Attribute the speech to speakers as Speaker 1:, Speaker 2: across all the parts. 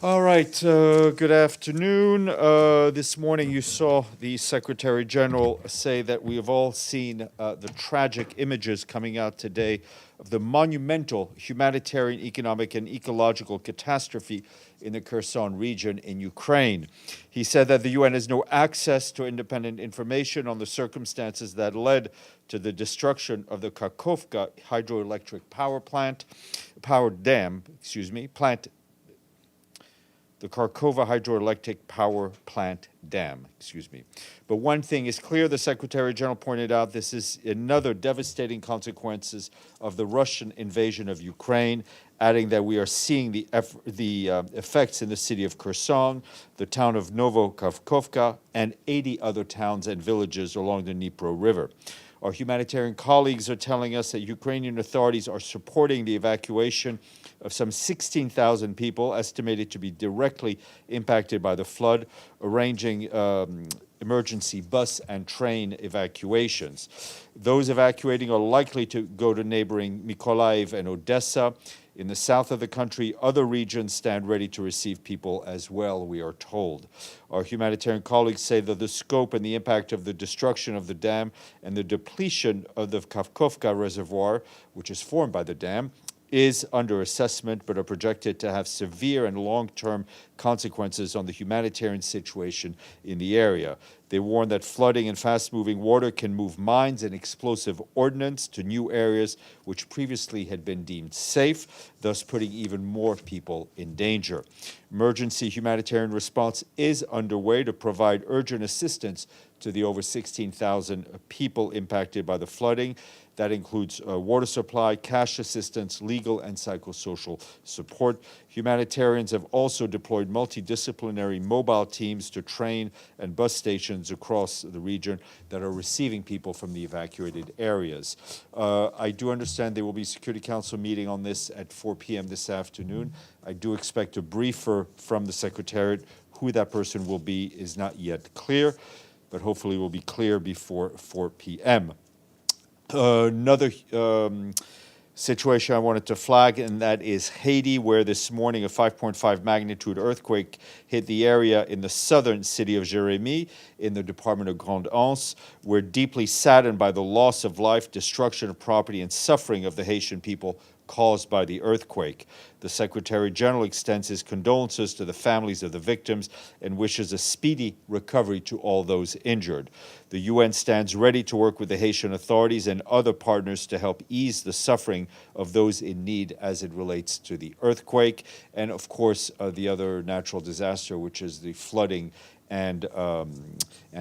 Speaker 1: All right, good afternoon. This morning you saw the Secretary General say that we have all seen the tragic images coming out today of the monumental humanitarian, economic, and ecological catastrophe in the Kherson region in Ukraine. He said that the UN has no access to independent information on the circumstances that led to the destruction of the Kakhovka hydroelectric the Kharkova hydroelectric power plant dam, But one thing is clear, the Secretary General pointed out, this is another devastating consequences of the Russian invasion of Ukraine, adding that we are seeing the effects in the city of Kherson, the town of Nova Kakhovka, and 80 other towns and villages along the Dnipro River. Our humanitarian colleagues are telling us that Ukrainian authorities are supporting the evacuation of some 16,000 people, estimated to be directly impacted by the flood, arranging emergency bus and train evacuations. Those evacuating are likely to go to neighboring Mykolaiv and Odessa. In the south of the country, other regions stand ready to receive people as well, we are told. Our humanitarian colleagues say that the scope and the impact of the destruction of the dam and the depletion of the Kakhovka reservoir, which is formed by the dam, is under assessment, but are projected to have severe and long-term consequences on the humanitarian situation in the area. They warn that flooding and fast-moving water can move mines and explosive ordnance to new areas which previously had been deemed safe, thus putting even more people in danger. Emergency humanitarian response is underway to provide urgent assistance to the over 16,000 people impacted by the flooding. That includes water supply, cash assistance, legal and psychosocial support. Humanitarians have also deployed multidisciplinary mobile teams to train and bus stations across the region that are receiving people from the evacuated areas. I do understand there will be a Security Council meeting on this at 4 p.m. this afternoon. I do expect a briefer from the Secretariat. Who that person will be is not yet clear, but hopefully will be clear before 4 p.m. Another situation I wanted to flag, and that is Haiti, where this morning a 5.5 magnitude earthquake hit the area in the southern city of Jérémie in the department of Grande-Anse. We're deeply saddened by the loss of life, destruction of property, and suffering of the Haitian people caused by the earthquake. The Secretary General extends his condolences to the families of the victims and wishes a speedy recovery to all those injured. The UN stands ready to work with the Haitian authorities and other partners to help ease the suffering of those in need as it relates to the earthquake and, of course, the other natural disaster, which is the flooding and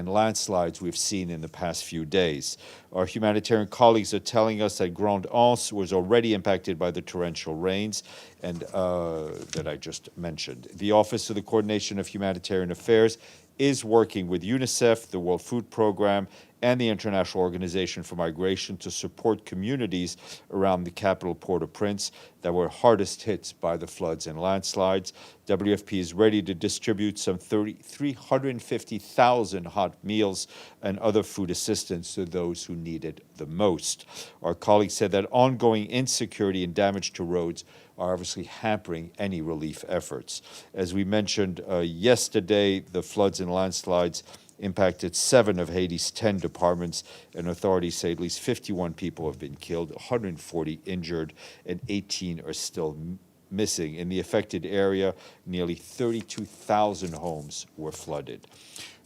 Speaker 1: landslides we've seen in the past few days. Our humanitarian colleagues are telling us that Grande-Anse was already impacted by the torrential rains and that I just mentioned. The Office of the Coordination of Humanitarian Affairs is working with UNICEF, the World Food Program, and the International Organization for Migration to support communities around the capital Port-au-Prince that were hardest hit by the floods and landslides. WFP is ready to distribute some 350,000 hot meals and other food assistance to those who need it the most. Our colleagues said that ongoing insecurity and damage to roads are obviously hampering any relief efforts. As we mentioned yesterday, the floods and landslides impacted 7 of Haiti's 10 departments, and authorities say at least 51 people have been killed, 140 injured, and 18 are still missing. In the affected area, nearly 32,000 homes were flooded.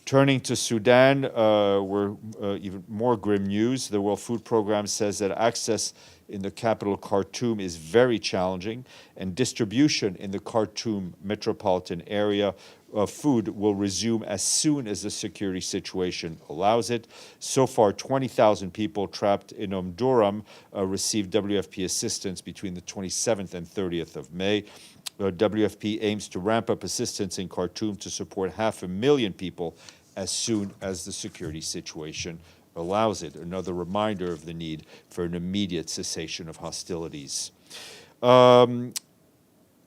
Speaker 1: Turning to Sudan, where even more grim news. The World Food Program says that access in the capital Khartoum is very challenging, and distribution in the Khartoum metropolitan area of food will resume as soon as the security situation allows it. So far, 20,000 people trapped in Omdurman received WFP assistance between the 27th and 30th of May. WFP aims to ramp up assistance in Khartoum to support 500,000 people as soon as the security situation allows it. Another reminder of the need for an immediate cessation of hostilities.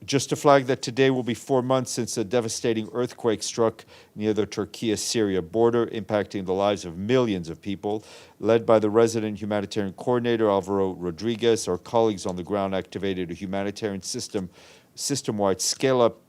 Speaker 1: Just to flag that today will be 4 months since a devastating earthquake struck near the Turkey-Syria border, impacting the lives of millions of people. Led by the resident humanitarian coordinator, Alvaro Rodriguez, our colleagues on the ground activated a humanitarian system-wide scale-up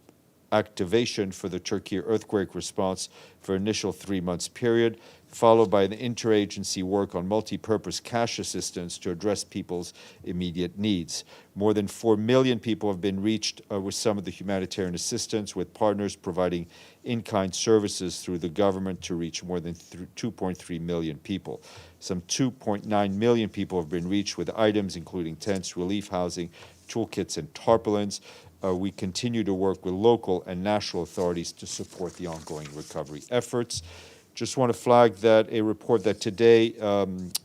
Speaker 1: activation for the Turkey earthquake response for initial 3 months period, followed by the interagency work on multi-purpose cash assistance to address people's immediate needs. More than 4 million people have been reached with some of the humanitarian assistance, with partners providing in-kind services through the government to reach more than 2.3 million people. Some 2.9 million people have been reached with items including tents, relief housing, toolkits, and tarpaulins. We continue to work with local and national authorities to support the ongoing recovery efforts. Just want to flag that a report that today,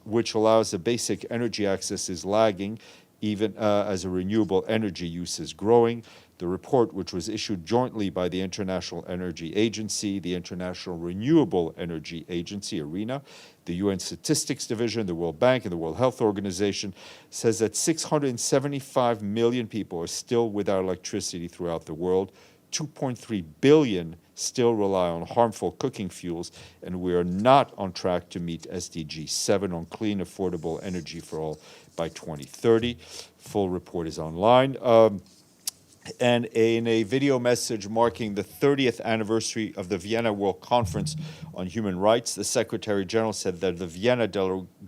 Speaker 1: which allows the basic energy access, is lagging, even as a renewable energy use is growing. The report, which was issued jointly by the International Energy Agency, the International Renewable Energy Agency, IRENA, the UN Statistics Division, the World Bank, and the World Health Organization, says that 675 million people are still without electricity throughout the world. 2.3 billion still rely on harmful cooking fuels, and we are not on track to meet SDG 7 on clean, affordable energy for all by 2030. Full report is online. And in a video message marking the 30th anniversary of the Vienna World Conference on Human Rights, the Secretary General said that the Vienna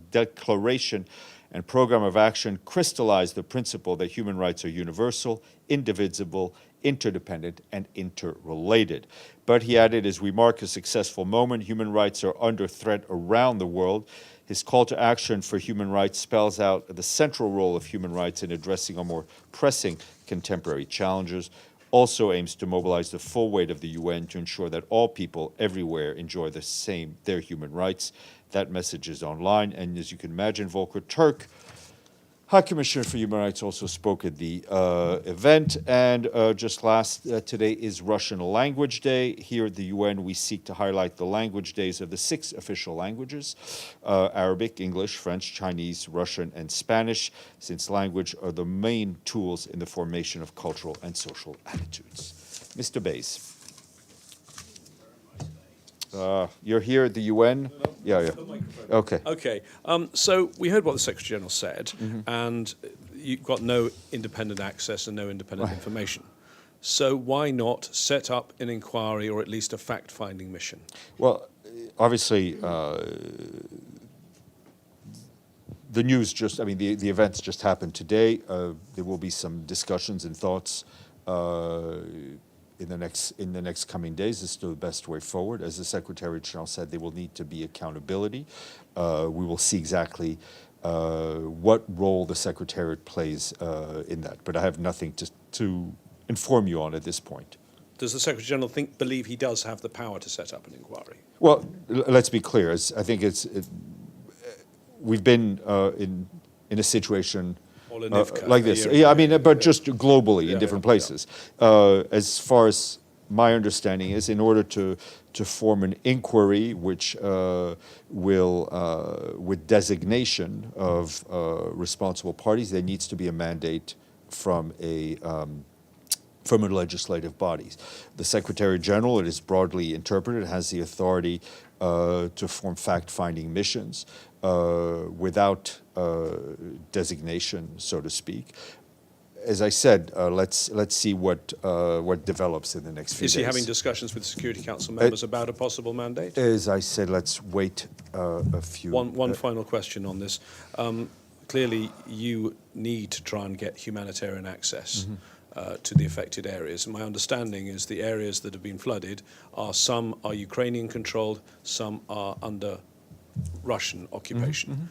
Speaker 1: Declaration and Program of Action crystallized the principle that human rights are universal, indivisible, interdependent, and interrelated. But he added, as we mark a successful moment, human rights are under threat around the world. His call to action for human rights spells out the central role of human rights in addressing our more pressing contemporary challenges, also aims to mobilize the full weight of the UN to ensure that all people everywhere enjoy their human rights. That message is online, and as you can imagine, Volker Turk, High Commissioner for Human Rights, also spoke at the event. And today is Russian Language Day. Here at the UN, we seek to highlight the language days of the 6 official languages, Arabic, English, French, Chinese, Russian, and Spanish, since language are the main tools in the formation of cultural and social attitudes. Mr. Bays. You're here at the UN? Yeah. Okay.
Speaker 2: Okay. So we heard what the Secretary General said, and you've got no independent access and no independent information. So why not set up an inquiry or at least a fact-finding mission?
Speaker 1: Well, obviously, the news the events just happened today. There will be some discussions and thoughts in the next coming days as to the best way forward. As the Secretary General said, there will need to be accountability. We will see exactly what role the Secretariat plays in that. But I have nothing to inform you on at this point.
Speaker 2: Does the Secretary General believe he does have the power to set up an inquiry?
Speaker 1: Well, let's be clear. I think we've been in a situation like this. Yeah, but just globally in different places. As far as my understanding is, in order to form an inquiry which with designation of responsible parties, there needs to be a mandate from from a legislative body. The Secretary General, it is broadly interpreted, has the authority to form fact-finding missions without designation, so to speak. As I said, let's see what develops in the next few days.
Speaker 2: Is he having discussions with Security Council members about a possible mandate?
Speaker 1: As I said, let's wait a few.
Speaker 2: One final question on this. Clearly, you need to try and get humanitarian access to the affected areas. My understanding is the areas that have been flooded some are Ukrainian controlled, some are under Russian occupation.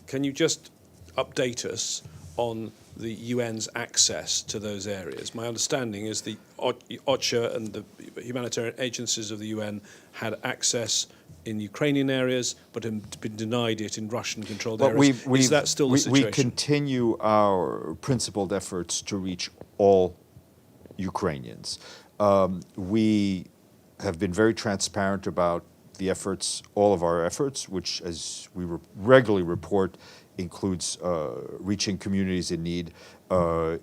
Speaker 2: Can you just update us on the UN's access to those areas? My understanding is the OCHA and the humanitarian agencies of the UN had access in Ukrainian areas, but have been denied it in Russian-controlled areas. Is that still the situation?
Speaker 1: We continue our principled efforts to reach all Ukrainians. We have been very transparent about the efforts, all of our efforts, which, as we regularly report, includes reaching communities in need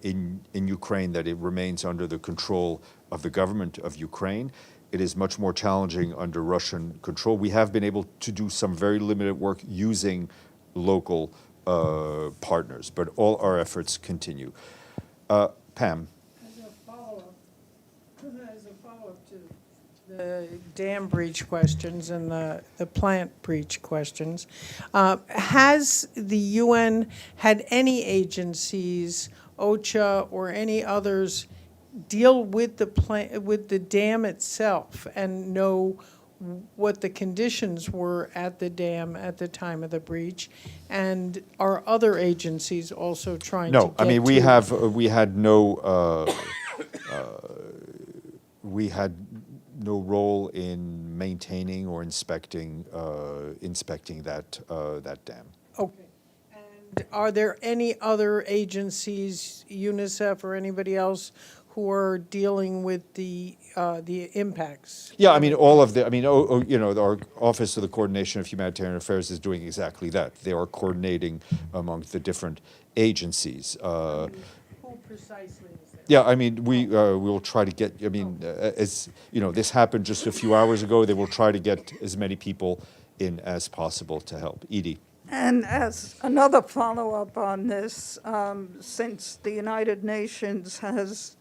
Speaker 1: in Ukraine, that it remains under the control of the government of Ukraine. It is much more challenging under Russian control. We have been able to do some very limited work using local partners, but all our efforts continue. Pam?
Speaker 3: As a follow-up, as the dam breach questions and the plant breach questions. Has the UN had any agencies, OCHA or any others, deal with the dam itself and know what the conditions were at the dam at the time of the breach? And are other agencies also trying to
Speaker 1: No,
Speaker 3: get
Speaker 1: I mean, we had no role in maintaining or inspecting that dam.
Speaker 3: Okay. And are there any other agencies, UNICEF or anybody else, who are dealing with the impacts?
Speaker 1: Yeah, I mean, our Office of the Coordination of Humanitarian Affairs is doing exactly that. They are coordinating among the different agencies.
Speaker 3: Who precisely is there?
Speaker 1: Yeah, I mean, we will try to get, as you know, this happened just a few hours ago. They will try to get as many people in as possible to help. Edie.
Speaker 4: And as another follow-up on this, since the United Nations has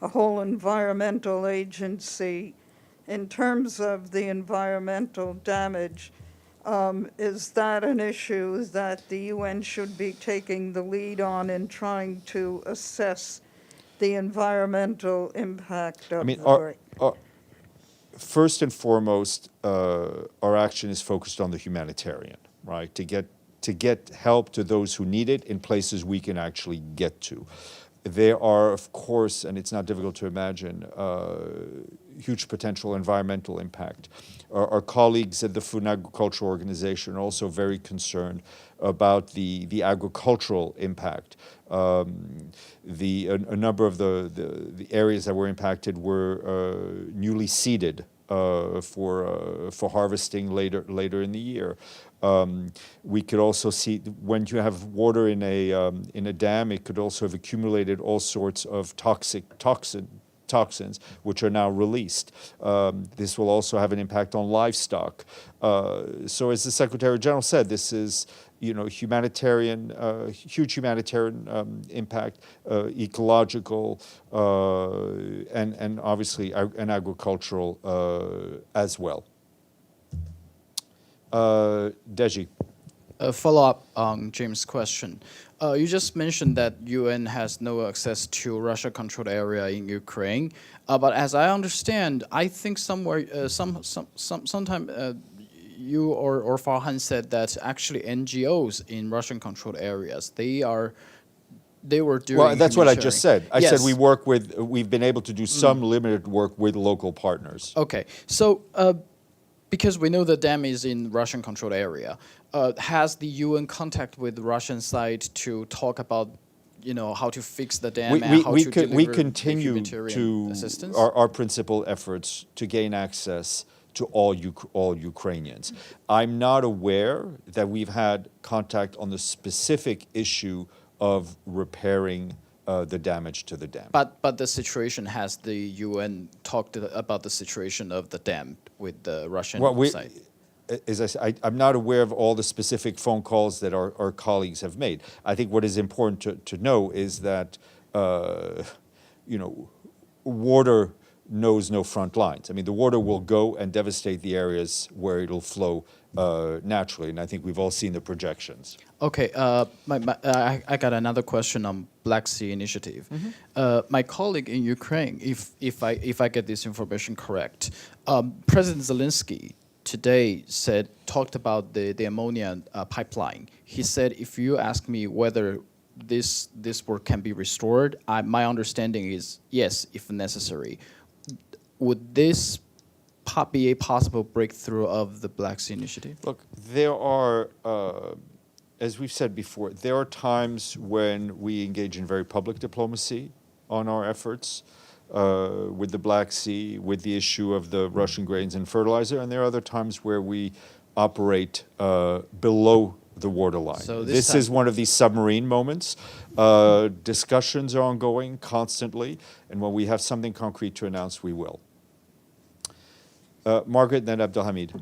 Speaker 4: a whole environmental agency, in terms of the environmental damage, is that an issue that the UN should be taking the lead on in trying to assess the environmental impact of the break?
Speaker 1: First and foremost, our action is focused on the humanitarian, right? To get help to those who need it in places we can actually get to. There are, of course, and it's not difficult to imagine, huge potential environmental impact. Our colleagues at the Food and Agriculture Organization are also very concerned about the agricultural impact. A number of the areas that were impacted were newly seeded for harvesting later in the year. We could also see when you have water in a dam, it could also have accumulated all sorts of toxins, which are now released. This will also have an impact on livestock. So, as the Secretary General said, this is humanitarian, huge humanitarian impact, ecological, and obviously an agricultural as well. Deji.
Speaker 5: A follow-up on James' question. You just mentioned that UN has no access to Russia-controlled area in Ukraine, but as I understand, I think somewhere, sometime you or Farhan said that actually NGOs in Russian-controlled areas, they were doing.
Speaker 1: Well, that's what I just said. I said
Speaker 5: Yes.
Speaker 1: we've been able to do some limited work with local partners.
Speaker 5: Okay, so because we know the dam is in Russian-controlled area, has the UN contact with the Russian side to talk about, how to fix the dam and how to deliver
Speaker 1: we
Speaker 5: the
Speaker 1: continue
Speaker 5: humanitarian
Speaker 1: to
Speaker 5: assistance?
Speaker 1: our principal efforts to gain access to all Ukrainians. I'm not aware that we've had contact on the specific issue of repairing the damage to the dam.
Speaker 5: But the situation, has the UN talked about the situation of the dam with the Russian side?
Speaker 1: As I said, I'm not aware of all the specific phone calls that our colleagues have made. I think what is important to know is that, water knows no front lines. I mean, the water will go and devastate the areas where it'll flow naturally, and I think we've all seen the projections.
Speaker 5: Okay, I got another question on Black Sea Initiative. My colleague in Ukraine, if I get this information correct, President Zelensky today talked about the ammonia pipeline. He said, if you ask me whether this work can be restored, my understanding is yes, if necessary. Would this be a possible breakthrough of the Black Sea Initiative?
Speaker 1: Look, there are, as we've said before, there are times when we engage in very public diplomacy on our efforts with the Black Sea, with the issue of the Russian grains and fertilizer, and there are other times where we operate below the waterline.
Speaker 5: So
Speaker 1: this is one of these submarine moments. Discussions are ongoing constantly, and when we have something concrete to announce, we will. Margaret, then Abdelhamid.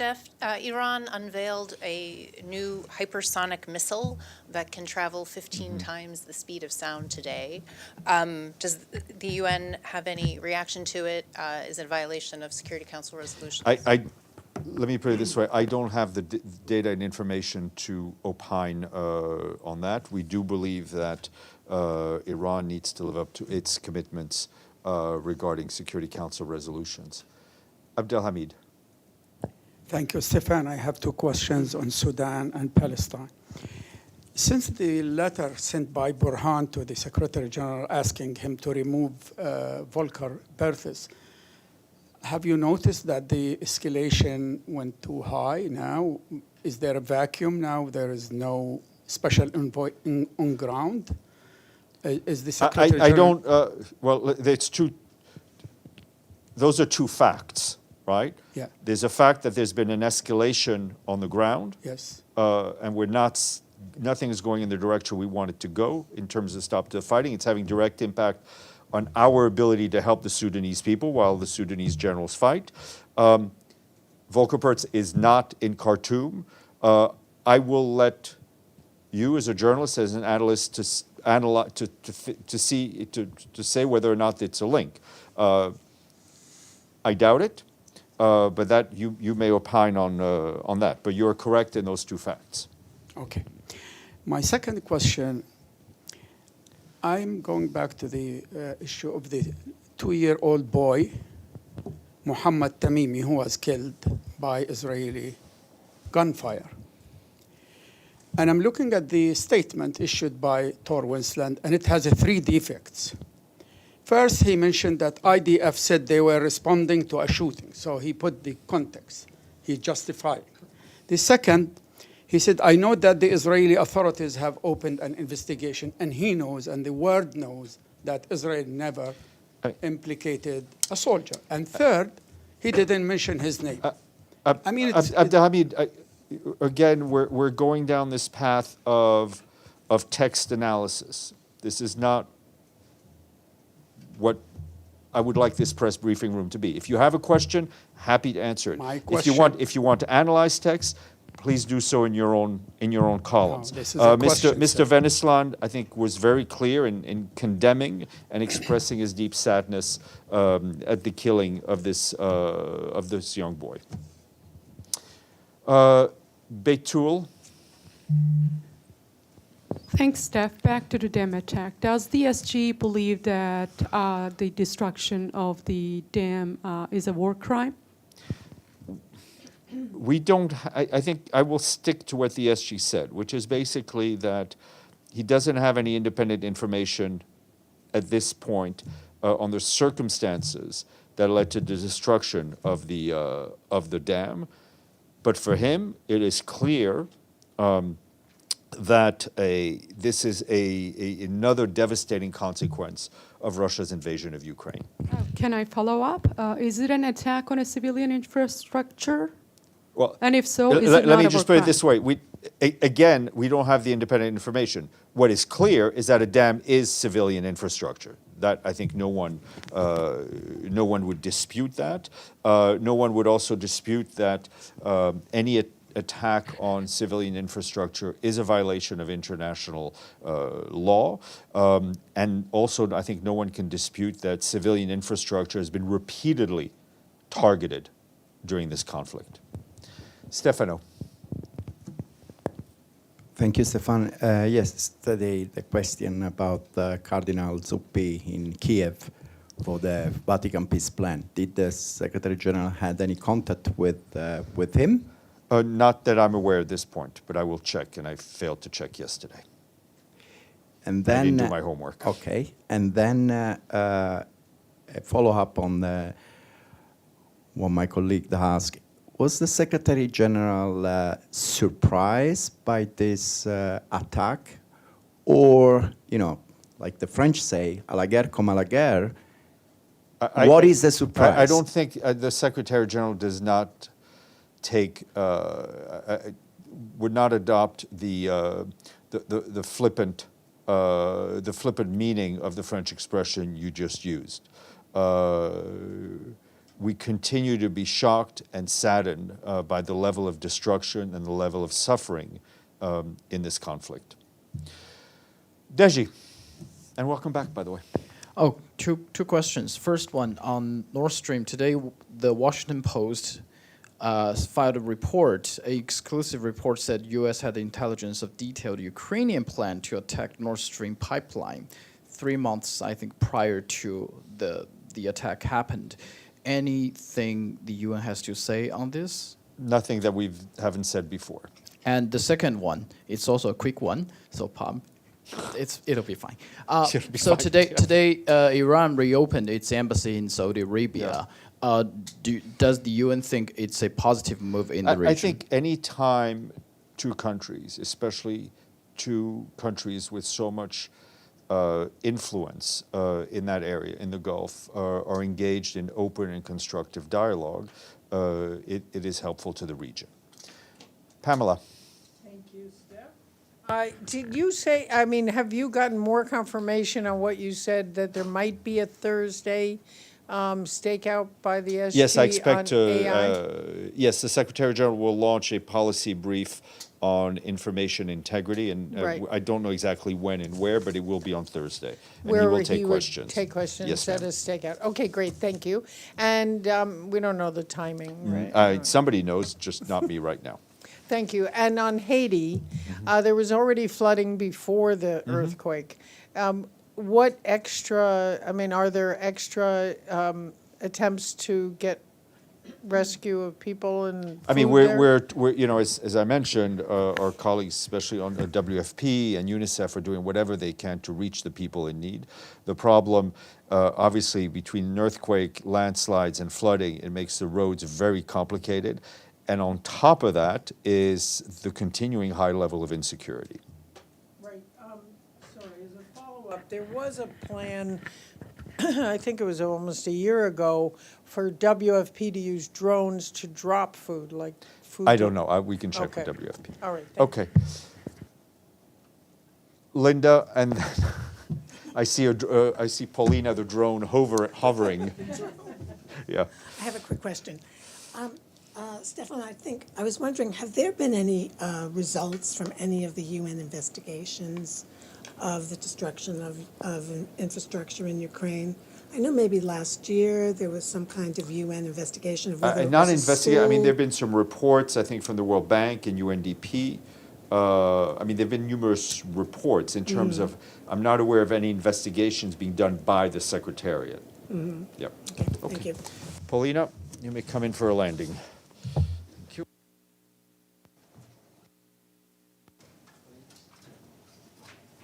Speaker 6: Steph. Iran unveiled a new hypersonic missile that can travel 15 times the speed of sound today. Does the UN have any reaction to it? Is it a violation of Security Council resolutions?
Speaker 1: Let me put it this way. I don't have the data and information to opine on that. We do believe that Iran needs to live up to its commitments regarding Security Council resolutions. Abdelhamid.
Speaker 7: Thank you, Stéphane. I have two questions on Sudan and Palestine. Since the letter sent by Burhan to the Secretary General asking him to remove Volker Perthes, have you noticed that the escalation went too high now? Is there a vacuum now? There is no special envoy on ground? Is the Secretary General...
Speaker 1: well, it's two, those are two facts, right?
Speaker 7: Yeah.
Speaker 1: There's a fact that there's been an escalation on the ground.
Speaker 7: Yes.
Speaker 1: And nothing is going in the direction we want it to go in terms of stop the fighting. It's having direct impact on our ability to help the Sudanese people while the Sudanese generals fight. Volker Perthes is not in Khartoum. I will let you, as a journalist, as an analyst, to say whether or not it's a link. I doubt it, but that you may opine on that. But you're correct in those two facts.
Speaker 7: Okay. My second question, I'm going back to the issue of the 2-year-old boy, Muhammad Tamimi, who was killed by Israeli gunfire. And I'm looking at the statement issued by Tor Winsland, and it has 3 defects. First, he mentioned that IDF said they were responding to a shooting, so he put the context. He justified. The second, he said, I know that the Israeli authorities have opened an investigation, and he knows, and the world knows, that Israel never implicated a soldier. And third, he didn't mention his name. I mean,
Speaker 1: Abdelhamid, again, we're going down this path of text analysis. This is not what I would like this press briefing room to be. If you have a question, happy to answer it.
Speaker 7: My question,
Speaker 1: if you want to analyze text, please do so in your own columns.
Speaker 7: No, this is a question,
Speaker 1: Mr. Vennesland, I think, was very clear in condemning and expressing his deep sadness at the killing of this young boy. Beitul.
Speaker 8: Thanks, Steph. Back to the dam attack. Does the SG believe that the destruction of the dam is a war crime?
Speaker 1: We don't, I think I will stick to what the SG said, which is basically that he doesn't have any independent information at this point on the circumstances that led to the destruction of the dam. But for him, it is clear that this is another devastating consequence of Russia's invasion of Ukraine.
Speaker 8: Can I follow up? Is it an attack on a civilian infrastructure?
Speaker 1: Well,
Speaker 8: and if so, is it
Speaker 1: let
Speaker 8: not
Speaker 1: me
Speaker 8: a
Speaker 1: just
Speaker 8: war
Speaker 1: put it this way. Again, we don't have the independent information. What is clear is that a dam is civilian infrastructure. That, I think, no one would dispute that. No one would also dispute that any attack on civilian infrastructure is a violation of international law. And also, I think no one can dispute that civilian infrastructure has been repeatedly targeted during this conflict. Stefano.
Speaker 9: Thank you, Stéphane. Yesterday the question about Cardinal Zuppi in Kiev for the Vatican peace plan. Did the Secretary General had any contact with him?
Speaker 1: Not that I'm aware at this point, but I will check, and I failed to check yesterday.
Speaker 9: And then
Speaker 1: I didn't do my homework.
Speaker 9: Okay, and then a follow-up on what my colleague asked. Was the Secretary General surprised by this attack? Or, like the French say, à la guerre comme à la guerre, what is the surprise?
Speaker 1: I don't think the Secretary General does not would not adopt the flippant meaning of the French expression you just used. we continue to be shocked and saddened by the level of destruction and the level of suffering in this conflict. Deji, and welcome back, by the way.
Speaker 5: Oh, two questions. First one on Nord Stream. Today, the Washington Post filed a report, an exclusive report said U.S. had the intelligence of detailed Ukrainian plan to attack Nord Stream pipeline 3 months, I think, prior to the attack happened. Anything the UN has to say on this?
Speaker 1: Nothing that we haven't said before.
Speaker 5: And the second one, it's also a quick one, so Pam, it'll be fine.
Speaker 1: It'll be
Speaker 5: so
Speaker 1: fine,
Speaker 5: today, Iran reopened its embassy in Saudi Arabia. Does the UN think it's a positive move in the region?
Speaker 1: I think any time two countries, especially two countries with so much influence in that area, in the Gulf, are engaged in open and constructive dialogue, it is helpful to the region. Pamela.
Speaker 3: Thank you, Steph. Did you say, I mean, have you gotten more confirmation on what you said, that there might be a Thursday stakeout by the SG
Speaker 1: Yes, I expect
Speaker 3: on AI?
Speaker 1: yes, the Secretary General will launch a policy brief on information integrity, and
Speaker 3: Right.
Speaker 1: I don't know exactly when and where, but it will be on Thursday. And
Speaker 3: Where
Speaker 1: he will
Speaker 3: he
Speaker 1: take
Speaker 3: would
Speaker 1: questions.
Speaker 3: take questions
Speaker 1: Yes,
Speaker 3: at a
Speaker 1: ma'am.
Speaker 3: stakeout. Okay, great, thank you. And we don't know the timing, right?
Speaker 1: Somebody knows, just not me right now.
Speaker 3: Thank you. And on Haiti,
Speaker 1: Mm-hmm.
Speaker 3: there was already flooding before the earthquake. What extra, I mean, are there extra attempts to get rescue of people and
Speaker 1: I mean,
Speaker 3: food there?
Speaker 1: we're you know, as I mentioned, our colleagues, especially on the WFP and UNICEF, are doing whatever they can to reach the people in need. The problem, obviously, between an earthquake, landslides, and flooding, it makes the roads very complicated. And on top of that is the continuing high level of insecurity.
Speaker 3: Right, sorry, as a follow-up, there was a plan, I think it was almost a year ago, for WFP to use drones to drop food, like food.
Speaker 1: I don't know. We can check with
Speaker 3: Okay.
Speaker 1: WFP.
Speaker 3: All right, thank you.
Speaker 1: Okay. Linda, and then I see Paulina, the drone, hovering. Yeah.
Speaker 10: I have a quick question. Stéphane, I was wondering, have there been any results from any of the UN investigations of the destruction of infrastructure in Ukraine? I know maybe last year there was some kind of UN investigation of whether it
Speaker 1: Not
Speaker 10: was a
Speaker 1: investigate. I mean,
Speaker 10: school.
Speaker 1: there have been some reports, I think, from the World Bank and UNDP. I mean, there have been numerous reports in terms of, I'm not aware of any investigations being done by the Secretariat. Yep.
Speaker 10: Okay, thank you.
Speaker 1: Paulina, you may come in for a landing.